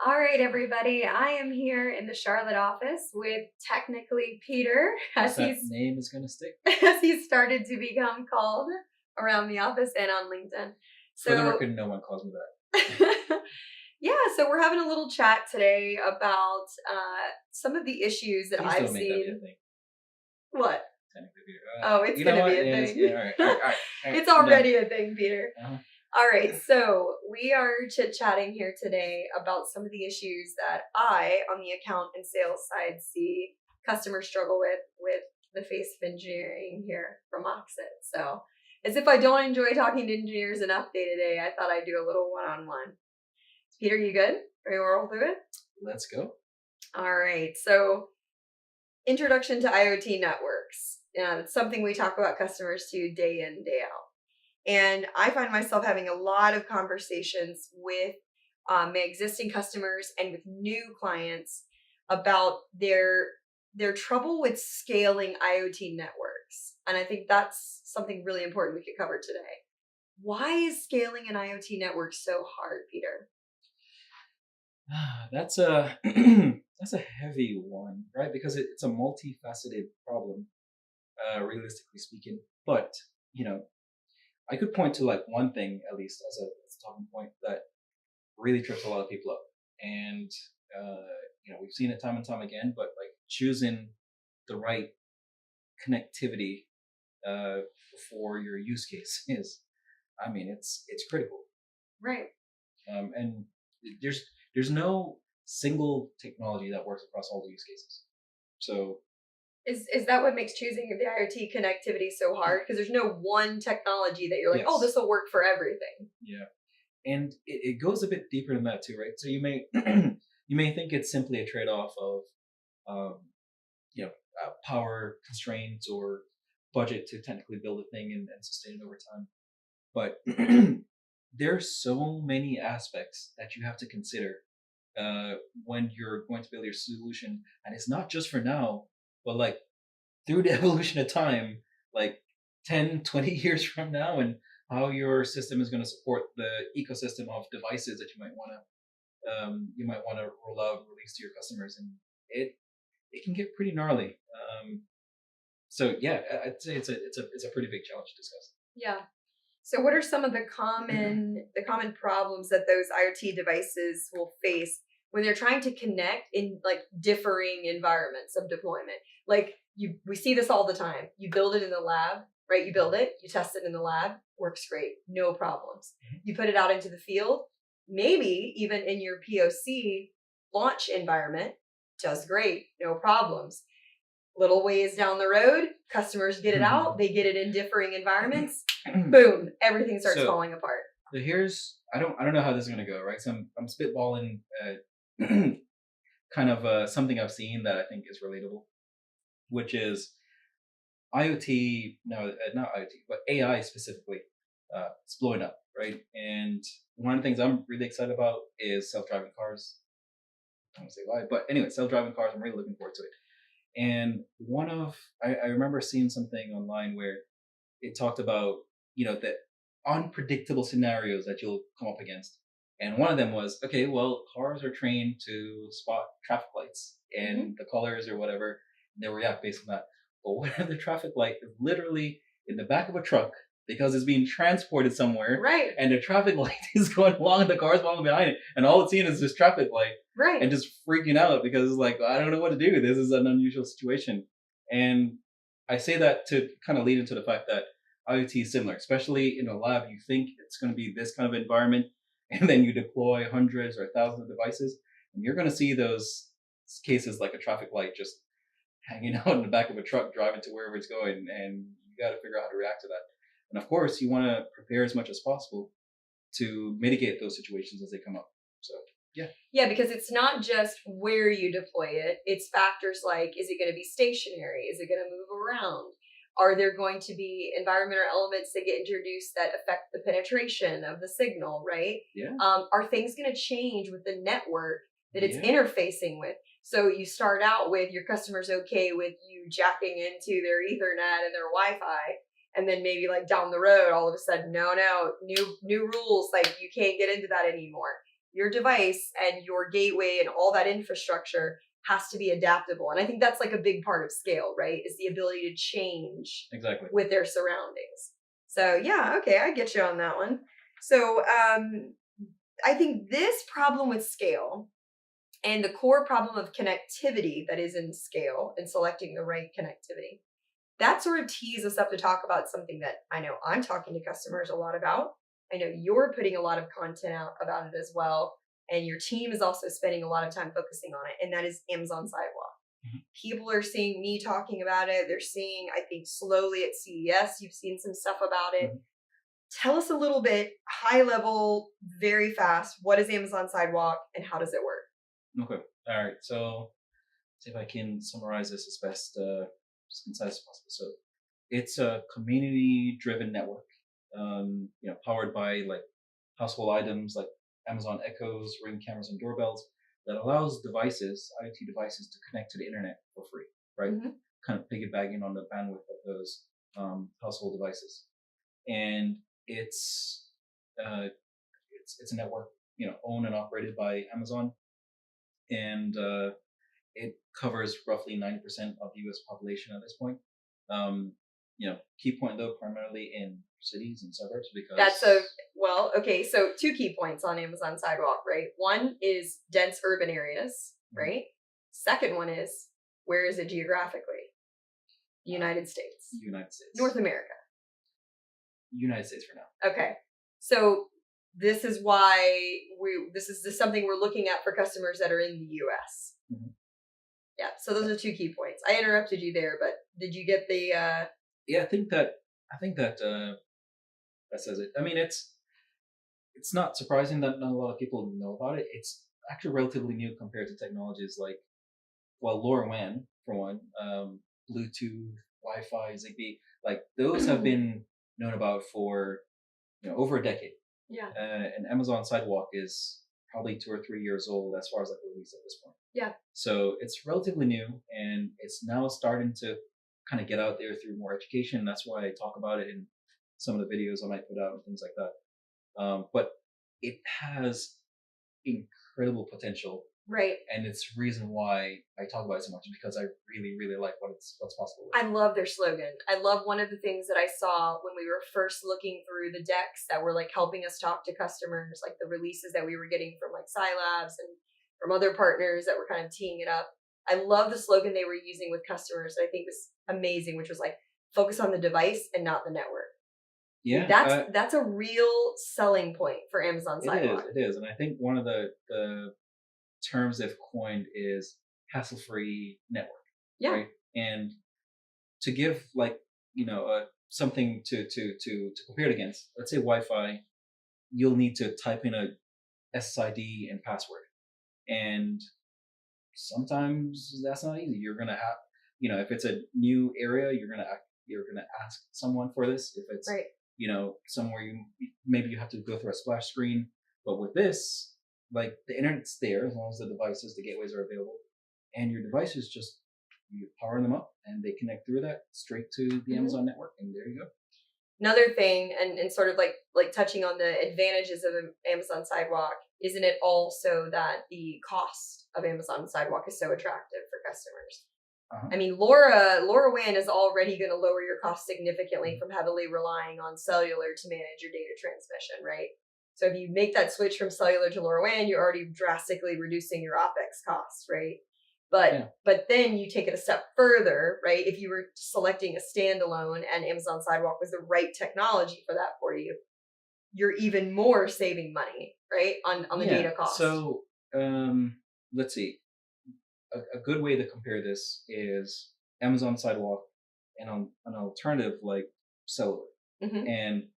All right, everybody. I am here in the Charlotte office with technically Peter, Guess as that he's name is gonna stick. as he's started to become called around the office and on LinkedIn. For the So, record, no one calls me that. yeah, so we're having a little chat today about some of the issues that Please I've don't make that be a seen. thing. What? Technically, Oh, it's you know gonna be what? a Yes. Yeah. thing. All right. All right. All right. All right. It's I'm done. already a thing, Peter. Uh-huh. All right, so we are chit chatting here today about some of the issues that I, on the account and sales side, see customers struggle with the face of engineering here from Oxit. So, as if I don't enjoy talking to engineers enough day to day, I thought I'd do a little one-on-one. Peter, you good? Are you roll through it? Let's go. All right. So, introduction to IoT networks. It's something we talk about customers to day in, day out. And I find myself having a lot of conversations with my existing customers and with new clients about their trouble with scaling IoT networks. And I think that's something really important we could cover today. Why is scaling an IoT network so hard, Peter? That's a that's a heavy one, right? Because it's a multifaceted problem, realistically speaking. But you know, I could point to like one thing at least as a talking point that really trips a lot of people up, and we've seen it time and time again. But like choosing the right connectivity uh, for your use case is, I mean, it's critical. Right. And there's there's no single technology that works across all the use cases. So Is that what makes choosing the IoT connectivity so hard? Because there's no one technology that you're like, oh, yes, this will work for everything. yeah, and it goes a bit deeper than that too, right? So you may you may think it's simply a trade off of um, power constraints or budget to technically build a thing and sustain it over time, but there's so many aspects that you have to consider when you're going to build your solution, and it's not just for now, but like through the evolution of time, like 10, 20 years from now, and how your system is going to support the ecosystem of devices that you might want to roll out and release to your customers, and it can get pretty gnarly. So yeah, I'd say it's a pretty big challenge to discuss. Yeah. So what are some of the common problems that those IoT devices will face when they're trying to connect in like differing environments of deployment? Like we see this all the time. You build it in the lab, right? You build it, you test it in the lab, works great, no problems. You put it out into the field, maybe even in your POC launch environment, does great, no problems. Little ways down the road, customers get it out, they get it in differing environments, boom, everything starts So falling apart. here's I don't know how this is gonna go, right? So I'm spitballing kind of something I've seen that I think is relatable, which is IoT. No, not IoT, but AI specifically. It's blowing up, right? And one of the things I'm really excited about is self-driving cars. I don't say why, but anyway, self-driving cars. I'm really looking forward to it. And I remember seeing something online where it talked about the unpredictable scenarios that you'll come up against, and one of them was, okay, well, cars are trained to spot traffic lights and the colors or whatever, and they'll react based on that. But what if the traffic light is literally in the back of a truck because it's being transported somewhere, Right, and the traffic light is going along and the car's following behind it, and all it's seeing is this traffic light, right. and just freaking out because it's like, I don't know what to do. This is an unusual situation. And I say that to kind of lead into the fact that IoT is similar, especially in a lab. You think it's going to be this kind of environment, and then you deploy hundreds or thousands of devices, and you're going to see those cases like a traffic light just hanging out in the back of a truck driving to wherever it's going, and you got to figure out how to react to that. And of course, you want to prepare as much as possible to mitigate those situations as they come up. So yeah. Yeah, because it's not just where you deploy it, it's factors like, is it going to be stationary? Is it going to move around? Are there going to be environmental elements that get introduced that affect the penetration of the signal, right? Yeah. Are things going to change with the network that it's Yeah. interfacing with? So you start out with your customers okay with you jacking into their Ethernet and their Wi-Fi, and then maybe like down the road, all of a sudden, no, new rules, like you can't get into that anymore. your device and your gateway and all that infrastructure has to be adaptable. And I think that's like a big part of scale, right? Is the ability to change Exactly. with their surroundings. So yeah, okay, I get you on that one. So I think this problem with scale and the core problem of connectivity that is in scale and selecting the right connectivity, that sort of tees us up to talk about something that I know I'm talking to customers a lot about. I know you're putting a lot of content out about it as well. And your team is also spending a lot of time focusing on it. And that is Amazon Sidewalk. Mhm. People are seeing me talking about it. They're seeing, I think, slowly at CES, you've seen some stuff about it. Mhm. Tell us a little bit, high level, very fast. What is Amazon Sidewalk and how does it work? Okay. All right. So see if I can summarize this as best as concise as possible. So it's a community-driven network, powered by like household items like Amazon Echoes, Ring cameras, and doorbells that allows devices, IoT devices, to connect to the internet for free, right? Mm-hmm. Kind of piggybacking on the bandwidth of those household devices, and it's uh, it's a network, owned and operated by Amazon, and it covers roughly 90% of the U.S. population at this point. Um, key point though, primarily in cities and suburbs That's because okay. So, two key points on Amazon Sidewalk, right? One is dense urban areas, Mhm, right? Second one is where is it geographically? United States, United States, North America. United States for now. Okay. So, this is why this is just something we're looking at for customers that are in the US. Mhm. Yeah. So, those are two key points. I interrupted you there, but did you get the, Yeah, I think that that says it. I mean, it's not surprising that not a lot of people know about it. It's actually relatively new compared to technologies like, well, LoRaWAN for one, Bluetooth, Wi-Fi, Zigbee. Like those have been known about for over a decade. yeah. And Amazon Sidewalk is probably 2 or 3 years old as far as like release at this point. Yeah. So it's relatively new, and it's now starting to kind of get out there through more education. That's why I talk about it in some of the videos I might put out and things like that. But it has incredible potential, Right. and it's the reason why I talk about it so much, because I really, really like what's possible with I love their slogan. I love one of the things that I saw when we were first looking through the decks that were like helping us talk to customers, like the releases that we were getting from like Scilabs and from other partners that were kind of teeing it up. I love the slogan they were using with customers. I think was amazing, which was like focus on the device and not the network. Yeah, That's a real selling point for Amazon it is. Sidewalk. It is, and I think one of the terms they've coined is hassle-free network, Yeah. right? And to give like something to compare it against, let's say Wi-Fi, you'll need to type in a SSID and password, and sometimes that's not easy. You're gonna have, if it's a new area, you're gonna ask someone for this. If it's Right. somewhere maybe you have to go through a splash screen, but with this, like the internet's there as long as the devices, the gateways are available, and your devices just you power them up and they connect through that straight to the Mhm. Amazon network, and there you go. Another thing, and sort of like touching on the advantages of Amazon Sidewalk, isn't it also that the cost of Amazon Sidewalk is so attractive for customers? Uh-huh. I mean, LoRaWAN is already going to lower your cost significantly from heavily relying on cellular to manage your data transmission, right? So if you make that switch from cellular to LoRaWAN, you're already drastically reducing your OpEx costs, right? Yeah. But then you take it a step further, right? If you were selecting a standalone and Amazon Sidewalk was the right technology for that for you, you're even more saving money, right? On the Yeah. data cost. So let's see. A good way to compare this is Amazon Sidewalk and an alternative like cellular, Mhm. and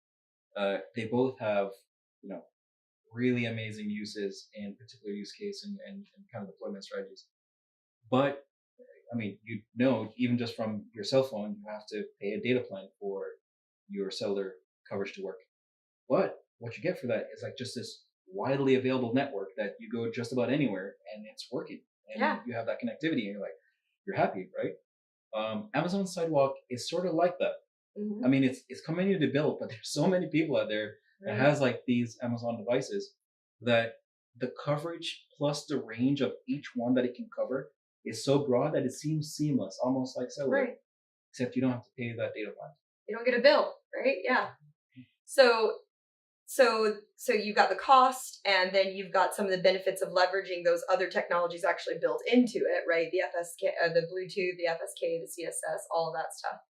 they both have you know really amazing uses and particular use case and kind of deployment strategies. But I mean, even just from your cell phone, you have to pay a data plan for your cellular coverage to work. But what you get for that is like just this widely available network that you go just about anywhere and it's working, and Yeah. you have that connectivity, and you're happy, right? Amazon Sidewalk is sort of like that. Mhm. I mean, it's community built, but there's so many people out there that Right. has like these Amazon devices that the coverage plus the range of each one that it can cover is so broad that it seems seamless, almost like cellular, Right. except you don't have to pay that data plan. You don't get a bill, right? Yeah. So so you've got the cost, and then you've got some of the benefits of leveraging those other technologies actually built into it, right? The FSK, the Bluetooth, the FSK, the CSS, all of that stuff.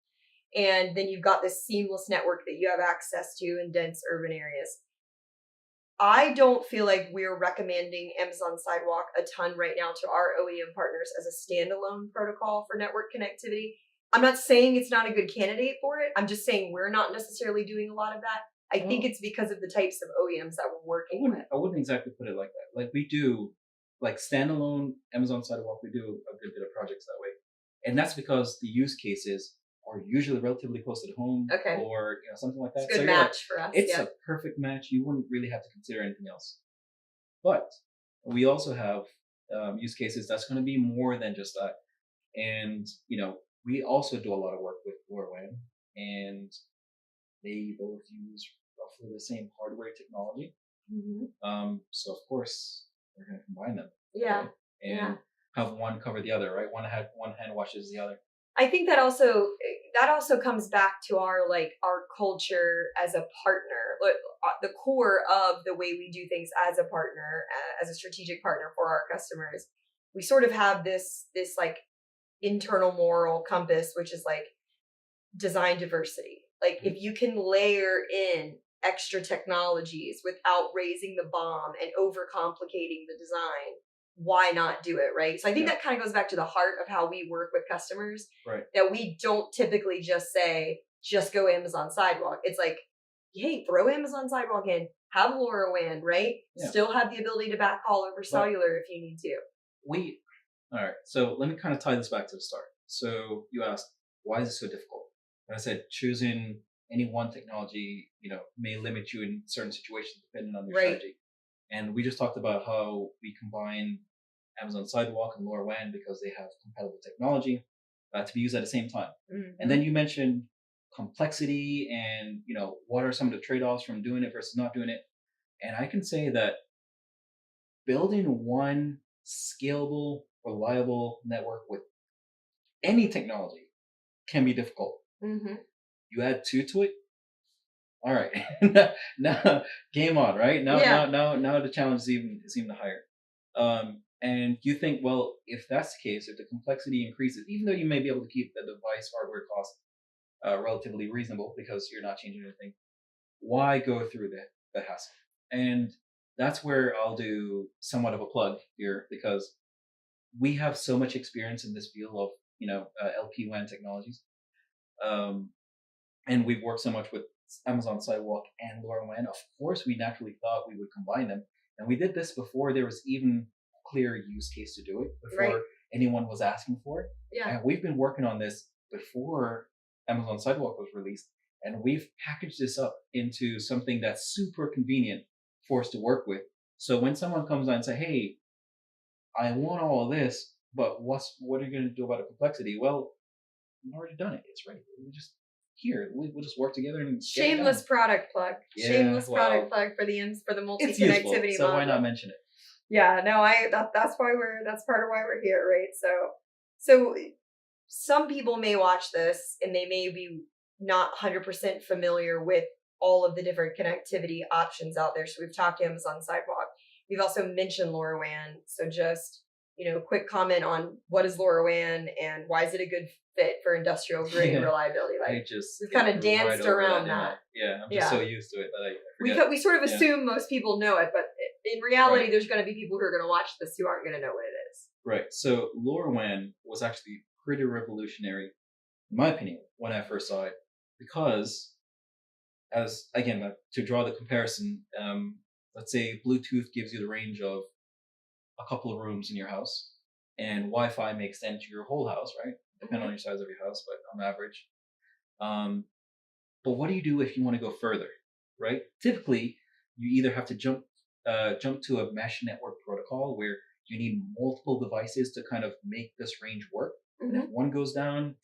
And then you've got this seamless network that you have access to in dense urban areas. I don't feel like we're recommending Amazon Sidewalk a ton right now to our OEM partners as a standalone protocol for network connectivity. I'm not saying it's not a good candidate for it. I'm just saying we're not necessarily doing a lot of that. I think Well, it's because of the types of OEMs that we're working with. I wouldn't exactly put it like that. Like we do, like standalone Amazon Sidewalk, we do a good bit of projects that way, and that's because the use cases are usually relatively close to home, Okay. or something like It's that. a So good you're like, match for us. it's Yeah. a perfect match. You wouldn't really have to consider anything else. But we also have use cases that's going to be more than just that, and we also do a lot of work with LoRaWAN, and they both use roughly the same hardware technology. So of course we're going to combine them, Yeah. right? And have one cover the other, right? One hand washes the other. I think that also comes back to our culture as a partner. The core of the way we do things as a partner, as a strategic partner for our customers. We sort of have this like internal moral compass, which is like design diversity. Like if you can layer in extra technologies without raising the bomb and overcomplicating the design, why not do it, right? So I think Yeah. that kind of goes back to the heart of how we work with customers. Right. That we don't typically just say, just go Amazon Sidewalk. It's like, hey, throw Amazon Sidewalk in, have LoRaWAN, right? Yeah. Still have the ability to backhaul over cellular if you need to. All right. So let me kind of tie this back to the start. So you asked, why is it so difficult? And I said, choosing any one technology, may limit you in certain situations depending on your strategy. And we just talked about how we combine Amazon Sidewalk and LoRaWAN because they have compatible technology to be used at the same time. And then you mentioned complexity and, what are some of the trade-offs from doing it versus not doing it. And I can say that building one scalable, reliable network with any technology can be difficult. You add two to it. All right, now game on, right? Now the challenge is even higher. And you think, well, if that's the case, if the complexity increases, even though you may be able to keep the device hardware cost relatively reasonable because you're not changing anything, why go through the hassle? And that's where I'll do somewhat of a plug here because we have so much experience in this field of LP WAN technologies, and we've worked so much with Amazon Sidewalk and LoRaWAN. Of course, we naturally thought we would combine them, and we did this before there was even a clear use case to do it, before anyone was asking for it. Yeah. And we've been working on this before Amazon Sidewalk was released, and we've packaged this up into something that's super convenient for us to work with. So when someone comes on and say, "Hey, I want all of this, but what are you going to do about the complexity?" Well, we've already done it. It's ready. We just we'll just work together and shameless product plug. Yeah, shameless product plug for the multi it's useful, connectivity. so why not mention it? Yeah, no, that's part of why we're here, right? So some people may watch this and they may be not 100% familiar with all of the different connectivity options out there. So we've talked Amazon Sidewalk. We've also mentioned LoRaWAN. So just, quick comment on what is LoRaWAN and why is it a good fit for industrial grade reliability? We've kind of danced around that. I'm just so used to it that I forget. We sort of assume most people know it, but in reality, there's going to be people who are going to watch this who aren't going to know what it is. Right. So LoRaWAN was actually pretty revolutionary, in my opinion, when I first saw it, because to draw the comparison, let's say Bluetooth gives you the range of a couple of rooms in your house, and Wi-Fi may extend to your whole house, right? Depending on your size of your house, but on average. But what do you do if you want to go further, right? Typically, you either have to jump to a mesh network protocol where you need multiple devices to kind of make this range work. And if one goes down,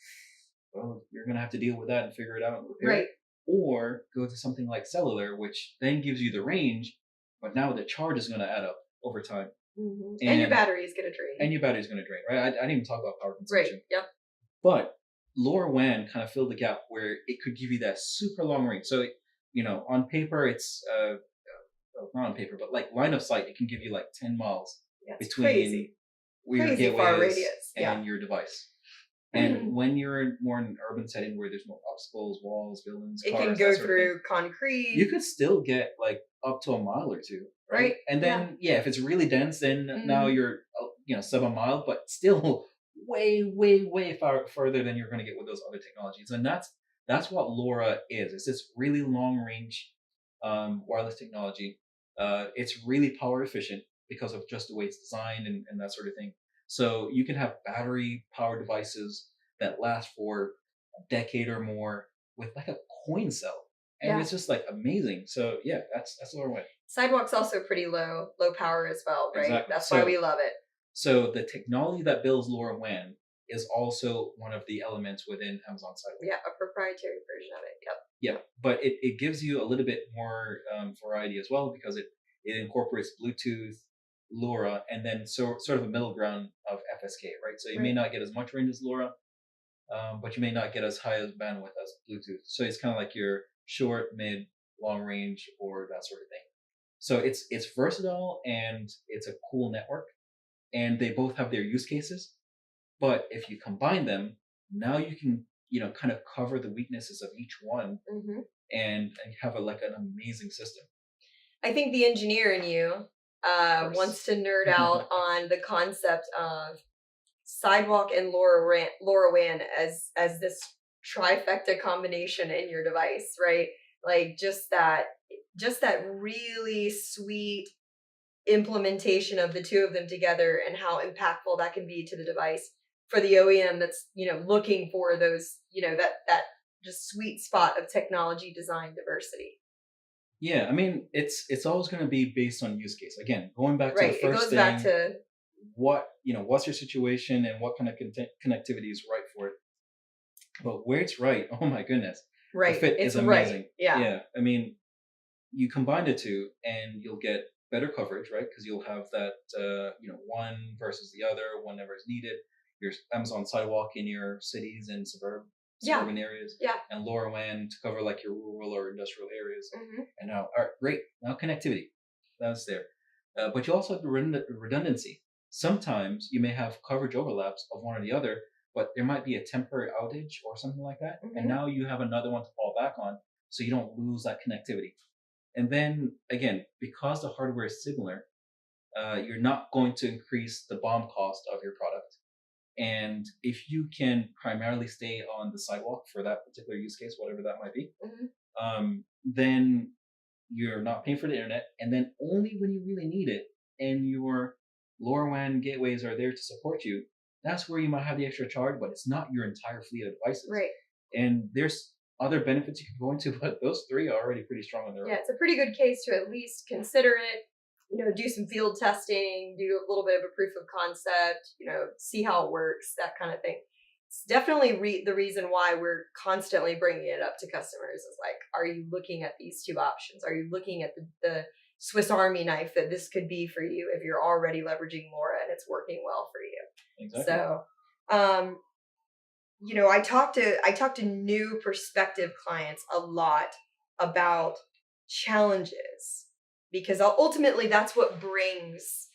well, you're going to have to deal with that and figure it out and repair it. Or go to something like cellular, which then gives you the range, but now the charge is going to add up. over time, And your and battery is going to drain. your battery's going to drain, right? I didn't even talk about power Right. consumption, Yep. but LoRaWAN kind of filled the gap where it could give you that super long range. So, on paper, it's well, not on paper, but like line of sight, it can give you like 10 miles Yeah, it's between crazy. where your Crazy gateway far is radius. Yeah. and your device. And when you're more in an urban setting where there's no obstacles, walls, buildings, It cars, can that go sort of thing, through concrete. you could still get like up to a mile or two, right? Right. And then if it's really dense, then now you're sub a mile, but still way, way, way further than you're going to get with those other technologies. And that's what LoRa is. It's this really long range wireless technology. It's really power efficient because of just the way it's designed and that sort of thing. So you can have battery powered devices that last for a decade or more with like a coin cell, and it's just like amazing. So yeah, that's LoRaWAN. Sidewalk's also pretty low power as well, right? Exactly. That's why we love it. So the technology that builds LoRaWAN is also one of the elements within Amazon Sidewalk. Yeah, a proprietary version of it. Yep. Yeah, but it gives you a little bit more variety as well because it incorporates Bluetooth, LoRa, and then sort of a middle ground of FSK, right? So you may not get as much range as LoRa, but you may not get as high as bandwidth as Bluetooth. So it's kind of like your short, mid, long range, or that sort of thing. So it's versatile and it's a cool network, and they both have their use cases. But if you combine them, now you can kind of cover the weaknesses of each one, and have an amazing system. I think the engineer in you wants to nerd out on the concept of Sidewalk and LoRaWAN as this trifecta combination in your device, right? Like just that really sweet implementation of the two of them together and how impactful that can be to the device for the OEM that's looking for those that just sweet spot of technology design diversity. Yeah, I mean it's always going to be based on use case. Again, going back to the first it goes thing, back to what's your situation and what kind of connectivity is right for it. But where it's right, oh my goodness, the fit is amazing. Right. Yeah. Yeah, I mean, you combine the two and you'll get better coverage, right? Because you'll have that one versus the other whenever it's needed. Your Amazon Sidewalk in your cities and suburban areas, and LoRaWAN to cover like your rural or industrial areas. And now, all right, great. Now connectivity, that's there. But you also have the redundancy. Sometimes you may have coverage overlaps of one or the other, but there might be a temporary outage or something like that, and now you have another one to fall back on, so you don't lose that connectivity. And then again, because the hardware is similar, you're not going to increase the BOM cost of your product. And if you can primarily stay on the sidewalk for that particular use case, whatever that might be, then you're not paying for the internet. And then only when you really need it and your LoRaWAN gateways are there to support you, that's where you might have the extra charge, but it's not your entire fleet of devices. Right. And there's other benefits you can go into, but those three are already pretty strong on their own. Yeah, it's a pretty good case to at least consider it, do some field testing, do a little bit of a proof of concept, see how it works, that kind of thing. It's definitely the reason why we're constantly bringing it up to customers is like, are you looking at these two options? Are you looking at the Swiss Army knife that this could be for you if you're already leveraging LoRa and it's working well for you? Exactly. So, I talk to new prospective clients a lot about challenges because ultimately that's what brings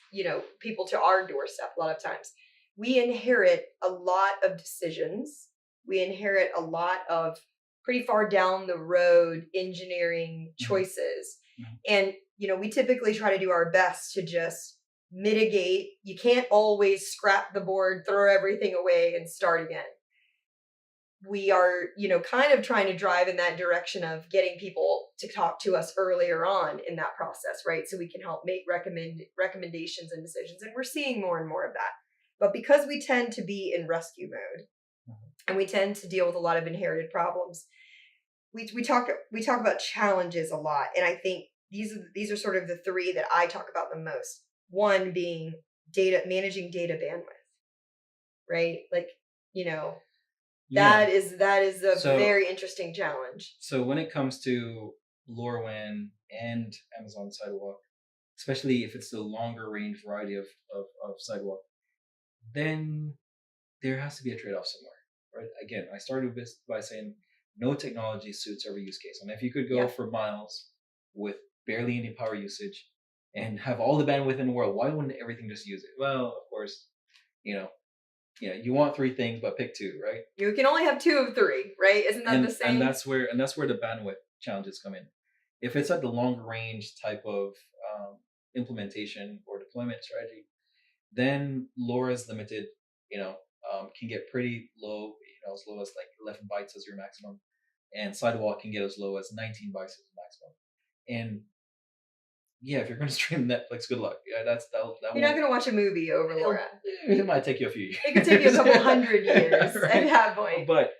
people to our doorstep. A lot of times we inherit a lot of decisions, we inherit a lot of pretty far down the road engineering choices, and we typically try to do our best to just mitigate. You can't always scrap the board, throw everything away and start again. We are, kind of trying to drive in that direction of getting people to talk to us earlier on in that process, right? So we can help make recommendations and decisions. And we're seeing more and more of that. But because we tend to be in rescue mode and we tend to deal with a lot of inherited problems, we talk about challenges a lot. And I think these are sort of the three that I talk about the most. One being managing data bandwidth, right? Like, that is a very interesting challenge. So when it comes to LoRaWAN and Amazon Sidewalk, especially if it's the longer range variety of sidewalk, then there has to be a trade off somewhere, right? Again, I started this by saying no technology suits every use case. And if you could go Yeah. for miles with barely any power usage and have all the bandwidth in the world, why wouldn't everything just use it? Well, of course, you know, yeah, you want three things, but pick two, right? You can only have 2 of 3, right? Isn't that the And saying? that's where the bandwidth challenges come in. If it's at the longer range type of implementation or deployment strategy, then LoRa is limited. You know, can get pretty low. You know, as low as like 11 bytes as your maximum, and Sidewalk can get as low as 19 bytes as maximum. And yeah, if you're going to stream Netflix, good luck. Yeah, that You're not won't. going to watch a movie over It'll, LoRa. it might take you a few years. It could take you a couple hundred years at right? that point. But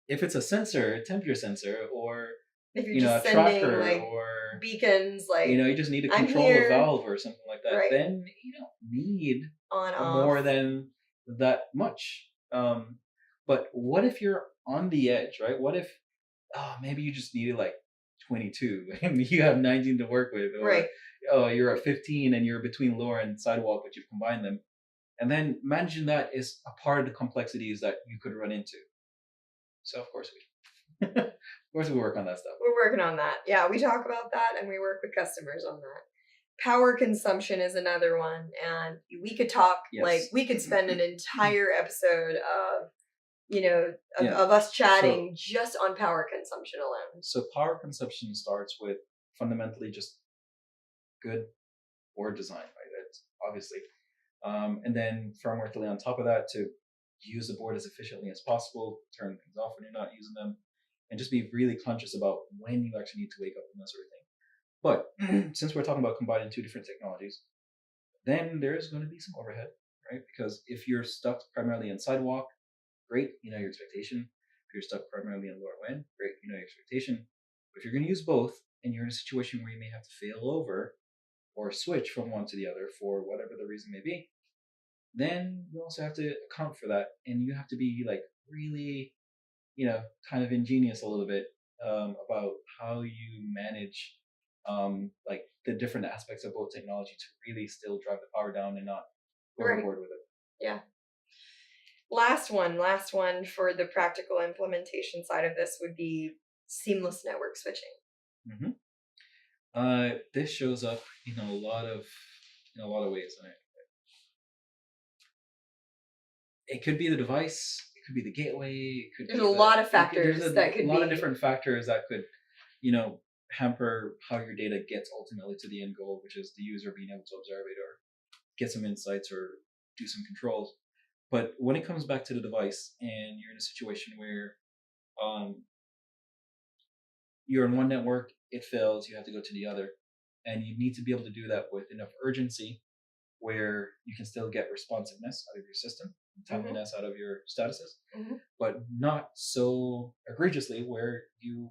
if it's a sensor, a temperature sensor, or If you're you know, a just sending tracker, like or beacons, like you know, you just need to I'm control a here, valve or something like that, right? then you don't need On more off, than that much. But what if you're on the edge, right? What if maybe you just needed like 22 and you have 19 to work with, or right? oh, you're at 15 and you're between lower and sidewalk, but you've combined them. And then managing that is a part of the complexities that you could run into. So of course of course we work on that stuff. We're working on that. Yeah, we talk about that and we work with customers on that. Power consumption is another one, and we could talk like Yes. we could spend an entire episode of Yeah. of us chatting just on power consumption alone. So power consumption starts with fundamentally just good board design, right? That's obviously, and then firmware to lay on top of that to use the board as efficiently as possible, turn things off when you're not using them, and just be really conscious about when you actually need to wake up and that sort of thing. But since we're talking about combining two different technologies, then there's going to be some overhead, right? Because if you're stuck primarily in sidewalk, great, you know your expectation. If you're stuck primarily in lower wind, great, you know your expectation. But if you're going to use both and you're in a situation where you may have to fail over or switch from one to the other for whatever the reason may be, then you also have to account for that. And you have to be like really, you know, kind of ingenious a little bit about how you manage like the different aspects of both technology to really still drive the power down and not go Right. overboard with it. Yeah. Last one for the practical implementation side of this would be seamless network switching. This shows up in a lot of ways. It could be the device, it could be the gateway, it could There's be a lot of factors there's that could a lot be of different factors that could, you know, hamper how your data gets ultimately to the end goal, which is the user being able to observe it or get some insights or do some controls. But when it comes back to the device and you're in a situation where um, you're in one network, it fails, you have to go to the other, and you need to be able to do that with enough urgency where you can still get responsiveness out of your system, timeliness out of your statuses, but not so egregiously where you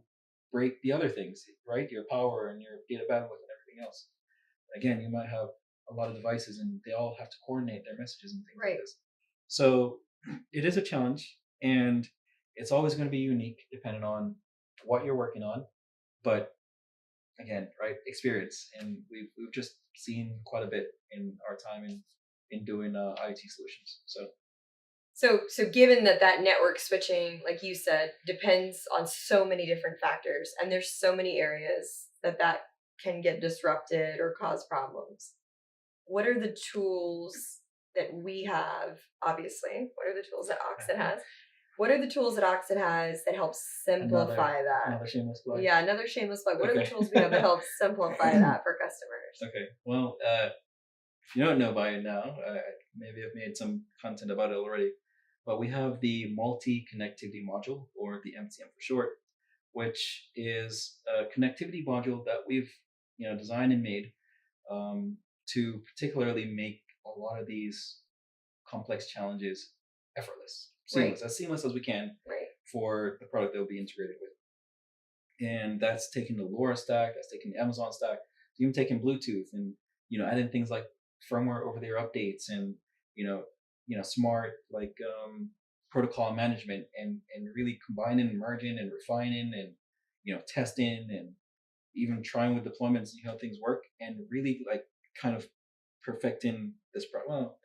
break the other things, right? Your power and your data bandwidth and everything else. Again, you might have a lot of devices and they all have to coordinate their messages and things like this. So it is a challenge, and it's always going to be unique depending on what you're working on. But again, right, experience, and we've just seen quite a bit in our time in doing IoT solutions. So given that network switching, like you said, depends on so many different factors, and there's so many areas that can get disrupted or cause problems. What are the tools that we have? Obviously, what are the tools that Oxit has? What are the tools that Oxit has that help simplify that? Another shameless plug. Yeah, another shameless plug. What are the tools we have that help simplify that for customers? Okay, well, if you don't know by it now, maybe I've made some content about it already, but we have the multi-connectivity module, or the MCM for short, which is a connectivity module that we've designed and made to particularly make a lot of these complex challenges effortless, seamless, as seamless as we can for the product that will be integrated with. And that's taking the LoRa stack, that's taking the Amazon stack, even taking Bluetooth, and adding things like firmware over their updates, and smart like protocol management, and really combining and merging and refining and testing and even trying with deployments, see how things work, and really like kind of perfecting this. Well,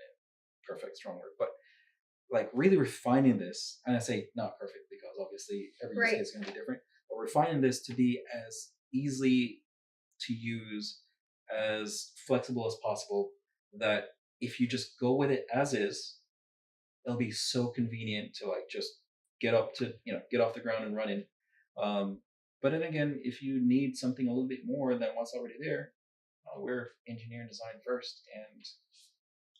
perfect, strong word, but like really refining this. And I say not perfect because obviously every use Right. case is going to be different, but refining this to be as easily to use, as flexible as possible. That if you just go with it as is, it'll be so convenient to like just get off the ground and running. But then again, if you need something a little bit more than what's already there, we're engineer and design first and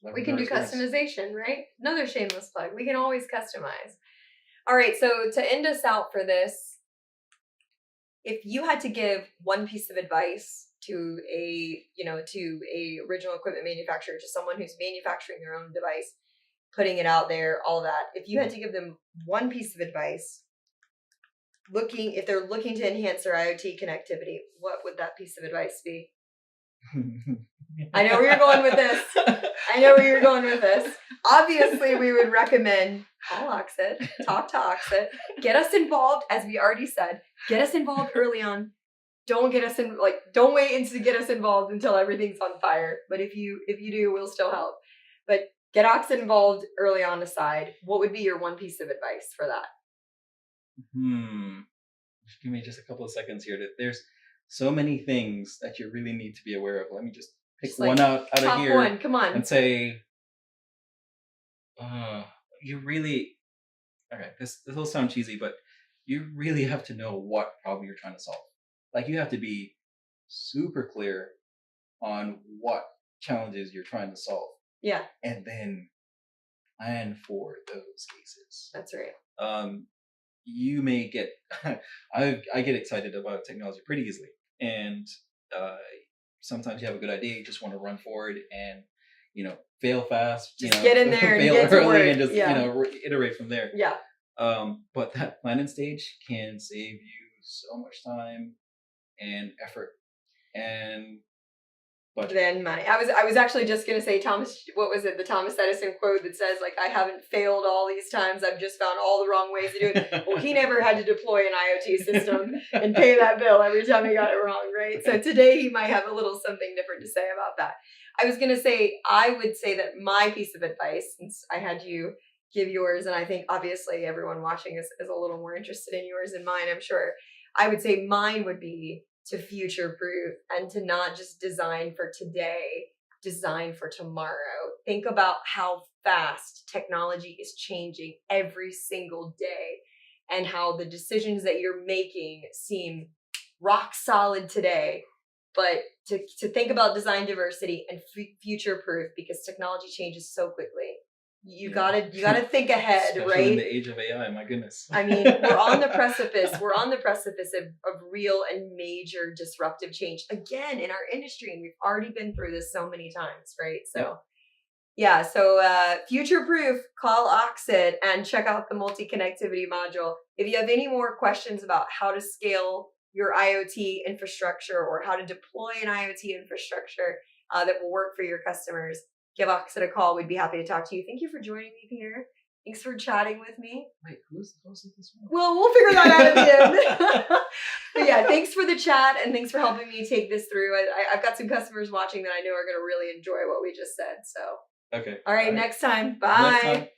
We leverage can our do experience. customization, right? Another shameless plug. We can always customize. All right, so to end us out for this, if you had to give one piece of advice to a original equipment manufacturer, to someone who's manufacturing their own device, putting it out there, all that, if you had to give them one piece of advice, if they're looking to enhance their IoT connectivity, what would that piece of advice be? I know where you're going with this. I know where you're going with this. Obviously, we would recommend call Oxit, talk to Oxit, get us involved, as we already said. Get us involved early on. Don't wait to get us involved until everything's on fire. But if you do, we'll still help. But get Oxit involved early on aside. What would be your one piece of advice for that? Give me just a couple of seconds here. There's so many things that you really need to be aware of. Let me just pick Just like one out of top here one. Come on. and say, you really okay. This will sound cheesy, but you really have to know what problem you're trying to solve. Like you have to be super clear on what challenges you're trying to solve, Yeah, and then plan for those cases. that's right. You may get I get excited about technology pretty easily, and sometimes you have a good idea, you just want to run forward and fail fast, Just get in there and fail get to early work. and just Yeah. iterate from there. Yeah. But that planning stage can save you so much time and effort and budget. Than money. I was actually just gonna say what was it? The Thomas Edison quote that says like, I haven't failed all these times. I've just found all the wrong ways to do it. Well, he never had to deploy an IoT system and pay that bill every time he got it wrong, right? So today he might have a little something different to say about that. I would say that my piece of advice, since I had you give yours, and I think obviously everyone watching is a little more interested in yours than mine, I'm sure. I would say mine would be to future proof and to not just design for today, design for tomorrow. Think about how fast technology is changing every single day and how the decisions that you're making seem rock solid today. But to think about design diversity and future proof, because technology changes so quickly. You gotta think ahead, especially right? in the age of AI. My goodness. I mean, we're on the precipice of real and major disruptive change again in our industry, and we've already been through this so many times, right? So future proof, call Oxit and check out the multi-connectivity module. If you have any more questions about how to scale your IoT infrastructure or how to deploy an IoT infrastructure that will work for your customers, give Oxit a call. We'd be happy to talk to you. Thank you for joining me, Peter. Thanks for chatting with me. Wait, who's the host of this one? Well, we'll figure that out at the end. But yeah, thanks for the chat and thanks for helping me take this through. I've got some customers watching that I know are going to really enjoy what we just said. So, Okay. all right, next time. Bye. Next time.